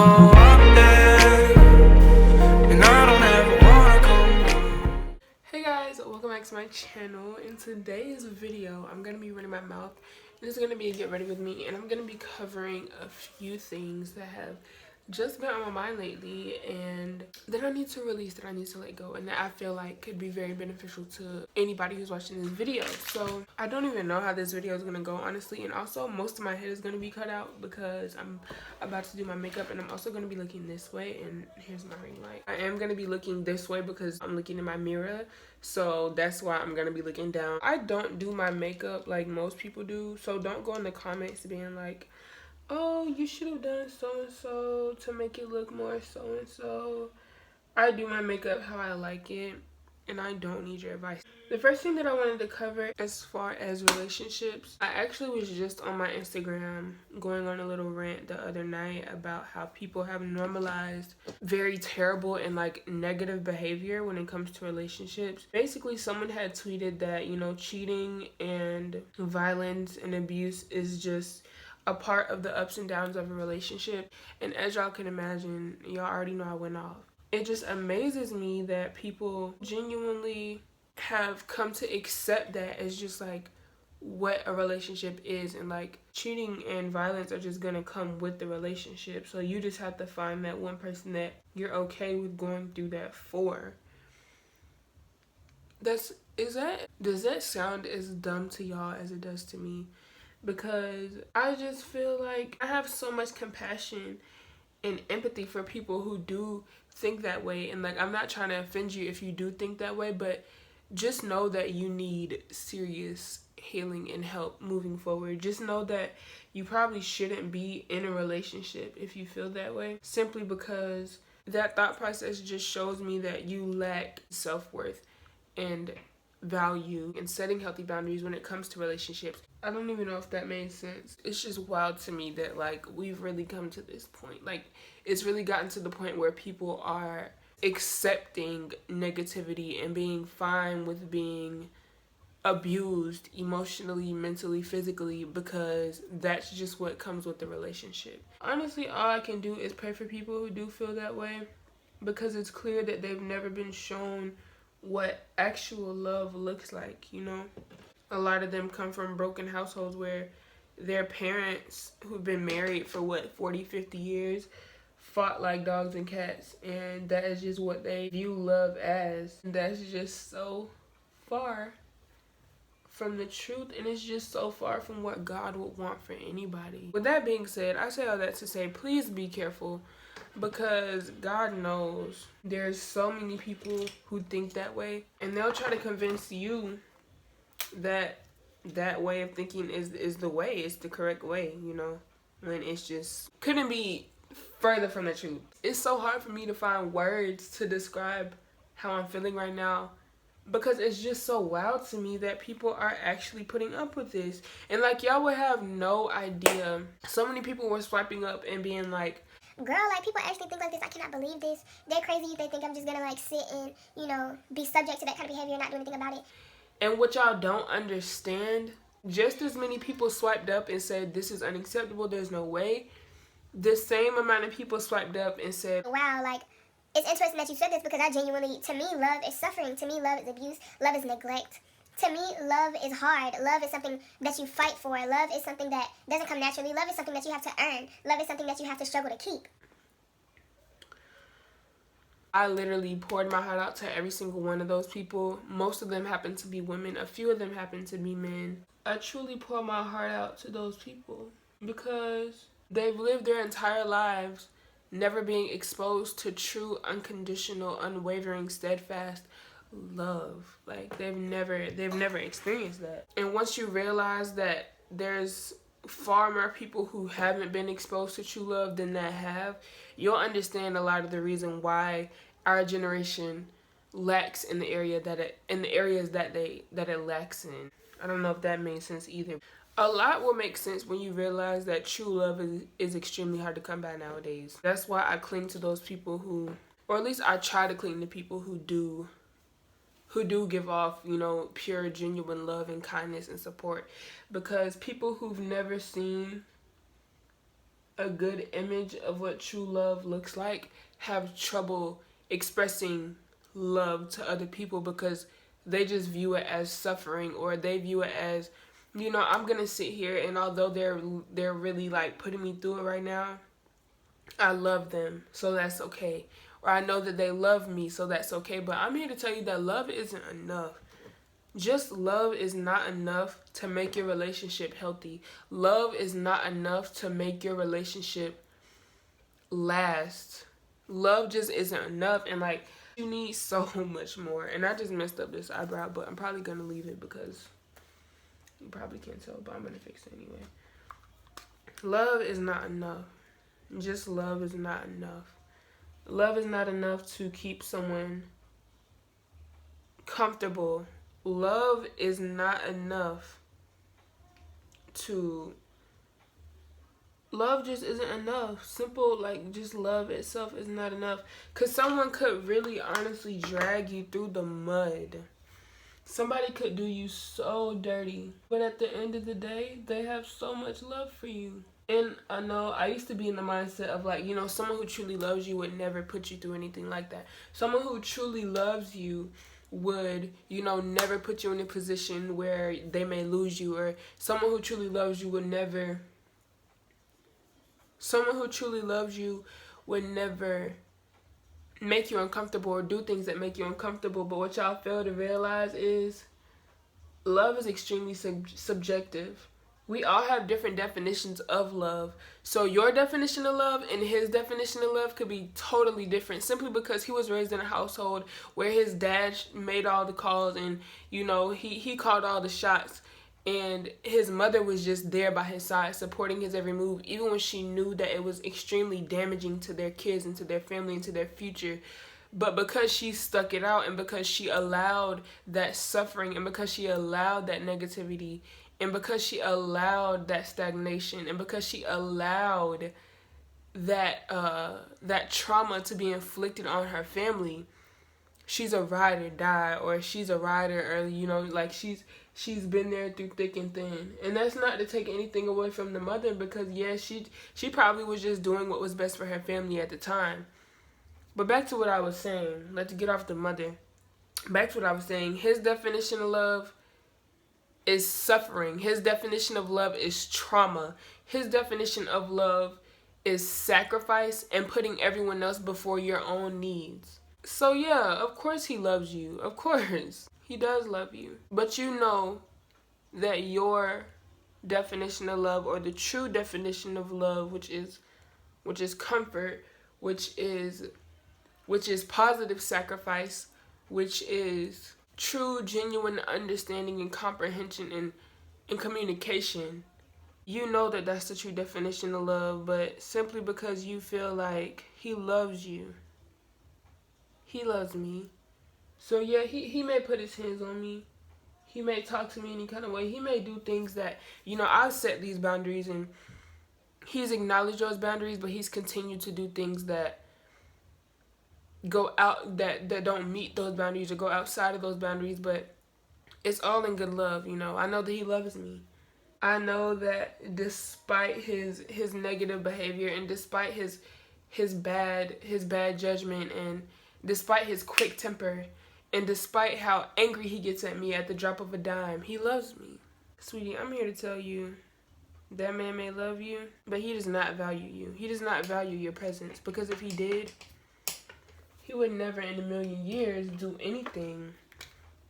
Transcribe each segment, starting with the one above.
go up there, and I don't ever wanna come down. Hey guys, welcome back to my channel. In today's video, I'm going to be running my mouth. This is going to be a get ready with me, and I'm going to be covering a few things that have just been on my mind lately and that I need to release, that I need to let go, and that I feel like could be very beneficial to anybody who's watching this video. So I don't even know how this video is going to go, honestly, and also most of my head is going to be cut out because I'm about to do my makeup, and I'm also going to be looking this way, and here's my ring light. I am going to be looking this way because I'm looking in my mirror, so that's why I'm going to be looking down. I don't do my makeup like most people do, so don't go in the comments being like, oh, you should have done so-and-so to make it look more so-and-so. I do my makeup how I like it, and I don't need your advice. The first thing that I wanted to cover as far as relationships, I actually was just on my Instagram going on a little rant the other night about how people have normalized very terrible and like negative behavior when it comes to relationships. Basically, someone had tweeted that, you know, cheating and violence and abuse is just a part of the ups and downs of a relationship. And as y'all can imagine, y'all already know I went off. It just amazes me that people genuinely have come to accept that as just like what a relationship is, and like cheating and violence are just gonna come with the relationship. So you just have to find that one person that you're okay with going through that for. Does that sound as dumb to y'all as it does to me? Because I just feel like I have so much compassion and empathy for people who do think that way. And like, I'm not trying to offend you if you do think that way, but just know that you need serious healing and help moving forward. Just know that you probably shouldn't be in a relationship if you feel that way, simply because that thought process just shows me that you lack self-worth and value and setting healthy boundaries when it comes to relationships. I don't even know if that made sense. It's just wild to me that like we've really come to this point. Like it's really gotten to the point where people are accepting negativity and being fine with being abused emotionally, mentally, physically, because that's just what comes with the relationship. Honestly, all I can do is pray for people who do feel that way, because it's clear that they've never been shown what actual love looks like, you know? A lot of them come from broken households where their parents, who've been married for 40, 50 years, fought like dogs and cats, and that is just what they view love as. That's just so far from the truth, and it's just so far from what God would want for anybody. With that being said, I say all that to say, please be careful, because God knows there's so many people who think that way, and they'll try to convince you that that way of thinking is the way, it's the correct way, you know, when it's just couldn't be further from the truth. It's so hard for me to find words to describe how I'm feeling right now, because it's just so wild to me that people are actually putting up with this. And like, y'all would have no idea, so many people were swiping up and being like, girl, like, people actually think like this. I cannot believe this. They're crazy if they think I'm just gonna like sit and, you know, be subject to that kind of behavior and not do anything about it. And what y'all don't understand, just as many people swiped up and said this is unacceptable, there's no way, the same amount of people swiped up and said, wow, like, it's interesting that you said this, because I genuinely, to me, love is suffering. To me, love is abuse. Love is neglect. To me, love is hard. Love is something that you fight for. Love is something that doesn't come naturally. Love is something that you have to earn. Love is something that you have to struggle to keep. I literally poured my heart out to every single one of those people. Most of them happen to be women. A few of them happen to be men. I truly pour my heart out to those people because they've lived their entire lives never being exposed to true, unconditional, unwavering, steadfast love. Like, they've never experienced that. And once you realize that there's far more people who haven't been exposed to true love than that have, you'll understand a lot of the reason why our generation lacks in the areas that it lacks in. I don't know if that made sense either. A lot will make sense when you realize that true love is extremely hard to come by nowadays. That's why I cling to those people who, or at least I try to cling to people who do give off, you know, pure, genuine love and kindness and support. Because people who've never seen a good image of what true love looks like have trouble expressing love to other people because they just view it as suffering, or they view it as, I'm gonna sit here and although they're really like putting me through it right now, I love them, so that's okay. Or I know that they love me, so that's okay. But I'm here to tell you that love isn't enough. Just love is not enough to make your relationship healthy. Love is not enough to make your relationship last. Love just isn't enough, and like, you need so much more. And I just messed up this eyebrow, but I'm probably gonna leave it because you probably can't tell, but I'm gonna fix it anyway. Love is not enough. Just love is not enough. Love is not enough to keep someone comfortable. Love is not enough to... Love just isn't enough. Simple, like, just love itself is not enough. Because someone could really honestly drag you through the mud. Somebody could do you so dirty. But at the end of the day, they have so much love for you. And I know I used to be in the mindset of like, someone who truly loves you would never put you through anything like that. Someone who truly loves you would, never put you in a position where they may lose you. Or someone who truly loves you would never... Someone who truly loves you would never make you uncomfortable or do things that make you uncomfortable. But what y'all fail to realize is love is extremely subjective. We all have different definitions of love. So your definition of love and his definition of love could be totally different simply because he was raised in a household where his dad made all the calls and, he called all the shots. And his mother was just there by his side supporting his every move, even when she knew that it was extremely damaging to their kids and to their family and to their future. But because she stuck it out and because she allowed that suffering and because she allowed that negativity and because she allowed that stagnation and because she allowed that trauma to be inflicted on her family, she's a ride or die, or she's a rider, or like she's been there through thick and thin. And that's not to take anything away from the mother, because she probably was just doing what was best for her family at the time. But back to what I was saying, let's get off the mother. Back to what I was saying, his definition of love is suffering. His definition of love is trauma. His definition of love is sacrifice and putting everyone else before your own needs. So yeah, of course he loves you. Of course. He does love you. But you know that your definition of love, or the true definition of love, which is comfort, which is positive sacrifice, which is true, genuine understanding and comprehension and communication, you know that that's the true definition of love. But simply because you feel like he loves you, he loves me. So yeah, he may put his hands on me. He may talk to me any kind of way. He may do things that, I'll set these boundaries and he's acknowledged those boundaries, but he's continued to do things that go out, that don't meet those boundaries or go outside of those boundaries. But it's all in good love, I know that he loves me. I know that despite his negative behavior and despite his bad judgment and despite his quick temper and despite how angry he gets at me at the drop of a dime, he loves me. Sweetie, I'm here to tell you, that man may love you, but he does not value you. He does not value your presence, because if he did, he would never in a million years do anything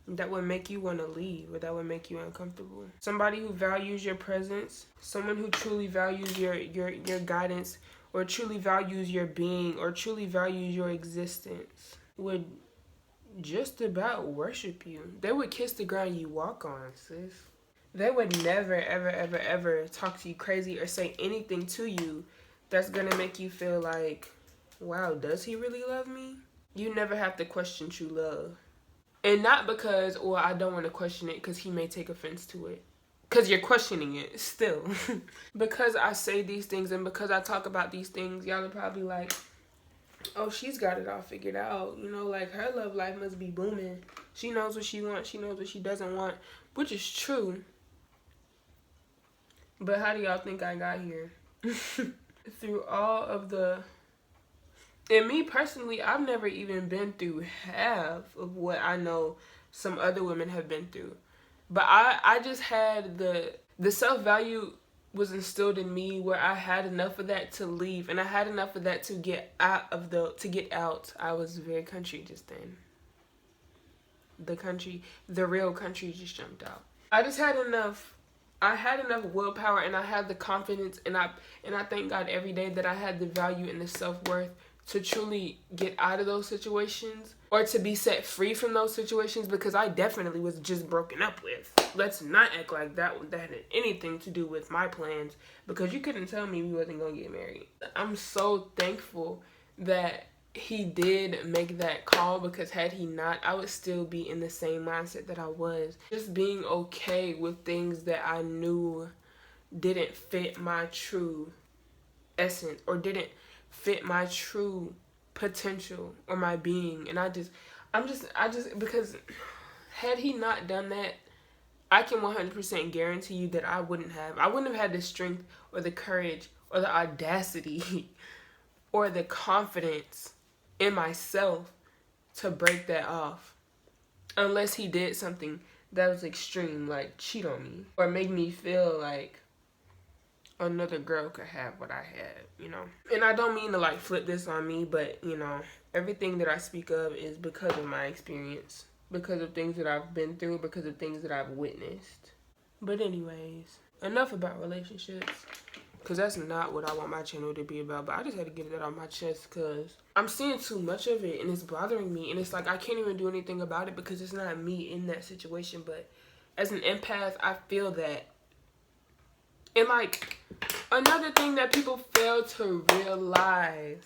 that would make you want to leave or that would make you uncomfortable. Somebody who values your presence, someone who truly values your guidance, or truly values your being, or truly values your existence, would just about worship you. They would kiss the ground you walk on, sis. They would never, ever, ever, ever talk to you crazy or say anything to you that's gonna make you feel like, wow, does he really love me? You never have to question true love. And not because, well, I don't want to question it because he may take offense to it. Because you're questioning it still. Because I say these things and because I talk about these things, y'all are probably like, oh, she's got it all figured out. Like her love life must be booming. She knows what she wants. She knows what she doesn't want. Which is true. But how do y'all think I got here? through all of the, and me personally, I've never even been through half of what I know some other women have been through. But I just had the self-value was instilled in me where I had enough of that to leave, and I had enough of that to get out. I was very country just then. The real country just jumped out. I just had enough. I had enough willpower, and I had the confidence, and I thank God every day that I had the value and the self-worth to truly get out of those situations or to be set free from those situations, because I definitely was just broken up with. Let's not act like that had anything to do with my plans, because you couldn't tell me we wasn't gonna get married. I'm so thankful that he did make that call, because had he not, I would still be in the same mindset that I was. Just being okay with things that I knew didn't fit my true essence or didn't fit my true potential or my being. And I just because had he not done that, I can 100% guarantee you that I wouldn't have had the strength or the courage or the audacity or the confidence in myself to break that off, unless he did something that was extreme, like cheat on me or make me feel like another girl could have what I had, you know. And I don't mean to like flip this on me, but you know, everything that I speak of is because of my experience, because of things that I've been through, because of things that I've witnessed. But anyways, enough about relationships, because that's not what I want my channel to be about. But I just had to get that off my chest, because I'm seeing too much of it and it's bothering me, and it's like I can't even do anything about it because it's not me in that situation. But as an empath, I feel that. And like, another thing that people fail to realize,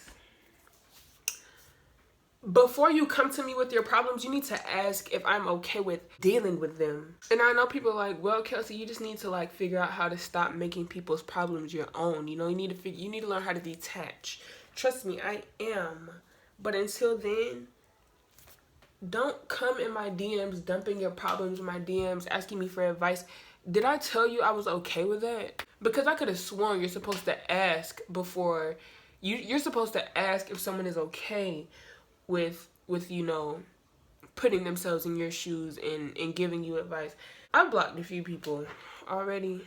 before you come to me with your problems, you need to ask if I'm okay with dealing with them. And I know people are like, well, Kelsey, you just need to like figure out how to stop making people's problems your own. You know, you need to learn how to detach. Trust me, I am. But until then, don't come in my DMs dumping your problems in my DMs, asking me for advice. Did I tell you I was okay with that? Because I could have sworn you're supposed to ask before you're supposed to ask if someone is okay with you know, putting themselves in your shoes and giving you advice. I blocked a few people already,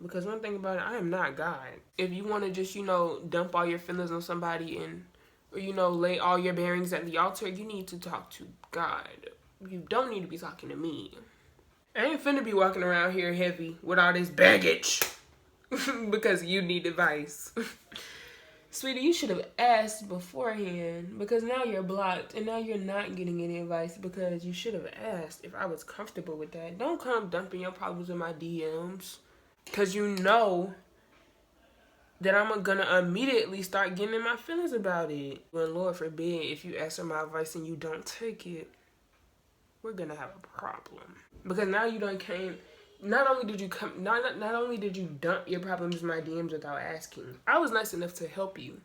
because one thing about it, I am not God. If you want to just, you know, dump all your feelings on somebody and, or, you know, lay all your bearings at the altar, you need to talk to God. You don't need to be talking to me. I ain't finna be walking around here heavy with all this baggage because you need advice. Sweetie, you should have asked beforehand, because now you're blocked and now you're not getting any advice because you should have asked if I was comfortable with that. Don't come dumping your problems in my DMs, because you know that I'm gonna immediately start getting in my feelings about it. When Lord forbid, if you ask for my advice and you don't take it, we're gonna have a problem. Because now you done came, not only did you dump your problems in my DMs without asking, I was nice enough to help you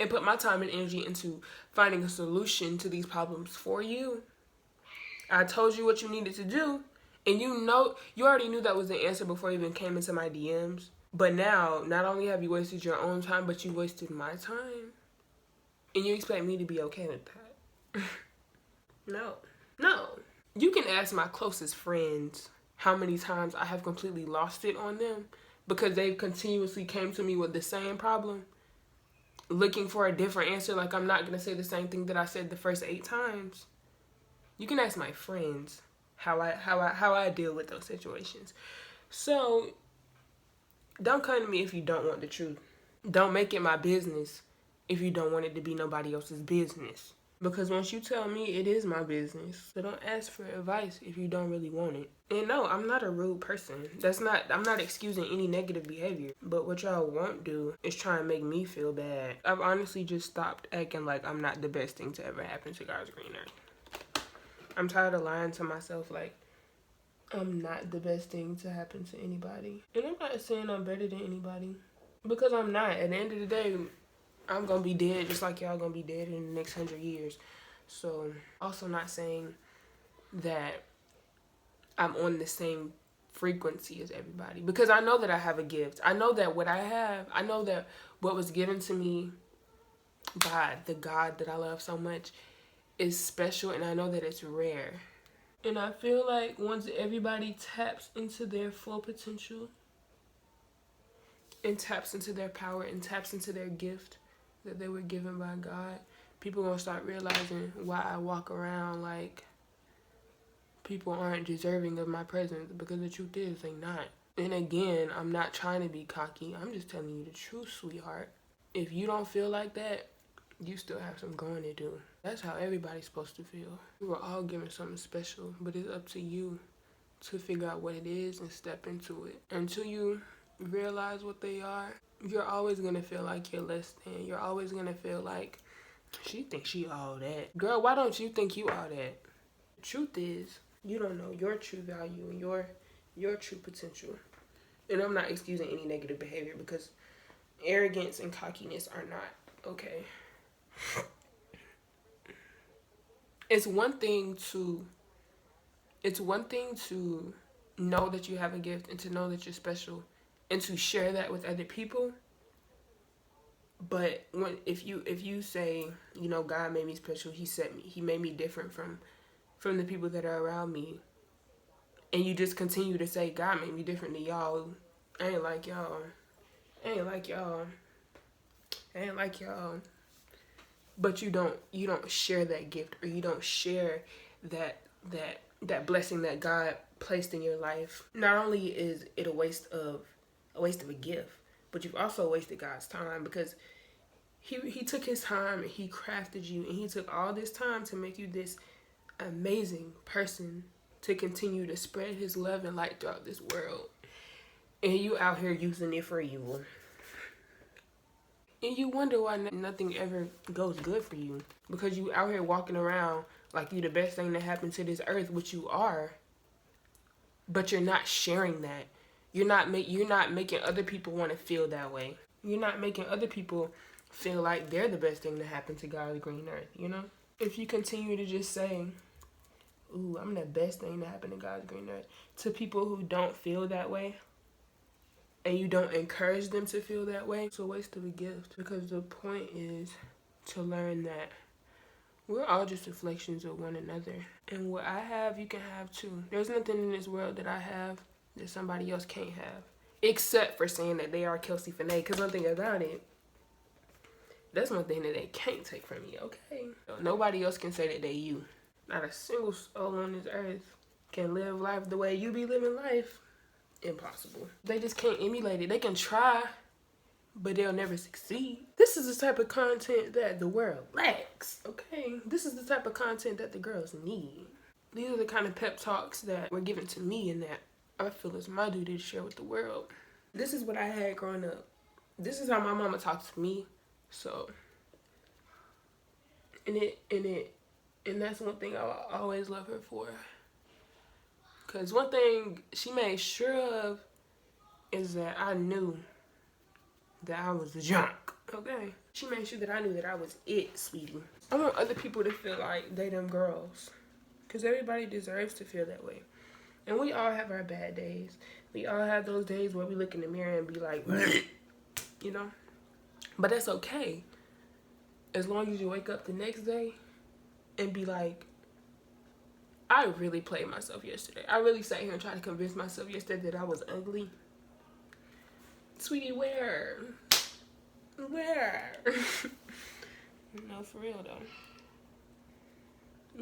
and put my time and energy into finding a solution to these problems for you. I told you what you needed to do, and you already knew that was the answer before you even came into my DMs. But now, not only have you wasted your own time, but you wasted my time, and you expect me to be okay with that. No. You can ask my closest friends how many times I have completely lost it on them because they've continuously came to me with the same problem, looking for a different answer. Like, I'm not going to say the same thing that I said the first 8 times. You can ask my friends how I deal with those situations. So, don't come to me if you don't want the truth. Don't make it my business if you don't want it to be nobody else's business. Because once you tell me, it is my business. So don't ask for advice if you don't really want it. And no, I'm not a rude person. I'm not excusing any negative behavior. But what y'all won't do is try and make me feel bad. I've honestly just stopped acting like I'm not the best thing to ever happen to God's green earth. I'm tired of lying to myself like I'm not the best thing to happen to anybody. And I'm not saying I'm better than anybody, because I'm not. At the end of the day, I'm going to be dead just like y'all going to be dead in the next 100 years. So, also not saying that I'm on the same frequency as everybody. Because I know that I have a gift. I know that I know that what was given to me by the God that I love so much is special, and I know that it's rare. And I feel like once everybody taps into their full potential and taps into their power and taps into their gift that they were given by God, people gonna start realizing why I walk around like people aren't deserving of my presence, because the truth is they not. And again, I'm not trying to be cocky. I'm just telling you the truth, sweetheart. If you don't feel like that, you still have some growing to do. That's how everybody's supposed to feel. We were all given something special, but it's up to you to figure out what it is and step into it. Until you realize what they are, you're always gonna feel like you're less than. You're always gonna feel like, she thinks she all that. Girl, why don't you think you all that? The truth is, you don't know your true value and your true potential. And I'm not excusing any negative behavior, because arrogance and cockiness are not okay. It's one thing to know that you have a gift and to know that you're special and to share that with other people. But if you say, you know, God made me special, he made me different from the people that are around me, and you just continue to say God made me different than y'all, I ain't like y'all, but you don't share that gift, or you don't share that blessing that God placed in your life. Not only is it a waste of a gift, but you've also wasted God's time, because he took his time and he crafted you, and he took all this time to make you this amazing person to continue to spread his love and light throughout this world. And you out here using it for evil. And you wonder why nothing ever goes good for you. Because you out here walking around like you the best thing that happened to this earth, which you are. But you're not sharing that. You're not making other people want to feel that way. You're not making other people feel like they're the best thing that happened to God's green earth, you know? If you continue to just say, ooh, I'm the best thing that happened to God's green earth, to people who don't feel that way, and you don't encourage them to feel that way, it's a waste of a gift. Because the point is to learn that we're all just reflections of one another. And what I have, you can have too. There's nothing in this world that I have that somebody else can't have. Except for saying that they are Kelsey Finet. Because one thing about it, that's one thing that they can't take from you, okay? Nobody else can say that they you. Not a single soul on this earth can live life the way you be living life. Impossible. They just can't emulate it. They can try, but they'll never succeed. This is the type of content that the world lacks, okay? This is the type of content that the girls need. These are the kind of pep talks that were given to me and that I feel it's my duty to share with the world. This is what I had growing up. This is how my mama talked to me. So, and that's one thing I'll always love her for. Because one thing she made sure of is that I knew that I was the junk, okay? She made sure that I knew that I was it, sweetie. I want other people to feel like they them girls. Because everybody deserves to feel that way. And we all have our bad days. We all have those days where we look in the mirror and be like, you know? But that's okay. As long as you wake up the next day and be like, I really played myself yesterday. I really sat here and tried to convince myself yesterday that I was ugly. Sweetie, where? No, for real though.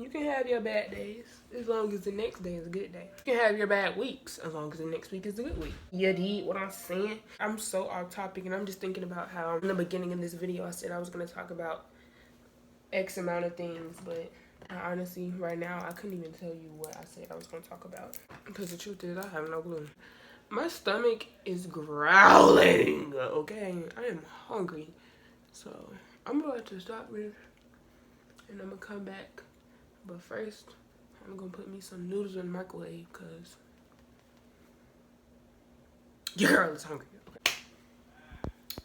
You can have your bad days as long as the next day is a good day. You can have your bad weeks as long as the next week is a good week. You dig what I'm saying? I'm so off topic, and I'm just thinking about how in the beginning of this video I said I was going to talk about X amount of things, but I honestly, right now, I couldn't even tell you what I said I was going to talk about. Because the truth is, I have no clue. My stomach is growling, okay? I am hungry. So, I'm about to stop this, and I'm going to come back. But first, I'm going to put me some noodles in the microwave, because your girl is hungry.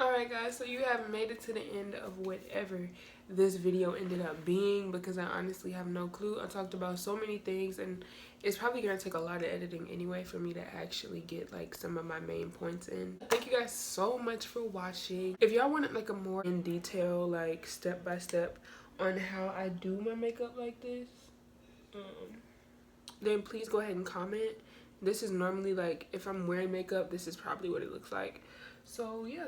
Alright guys, so you have made it to the end of whatever this video ended up being, because I honestly have no clue. I talked about so many things, and it's probably going to take a lot of editing anyway for me to actually get like some of my main points in. Thank you guys so much for watching. If y'all wanted like a more in detail, like step by step on how I do my makeup like this, then please go ahead and comment. This is normally like, if I'm wearing makeup, this is probably what it looks like. So yeah,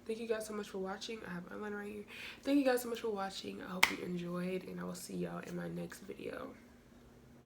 thank you guys so much for watching. I have eyeliner right here. Thank you guys so much for watching. I hope you enjoyed, and I will see y'all in my next video.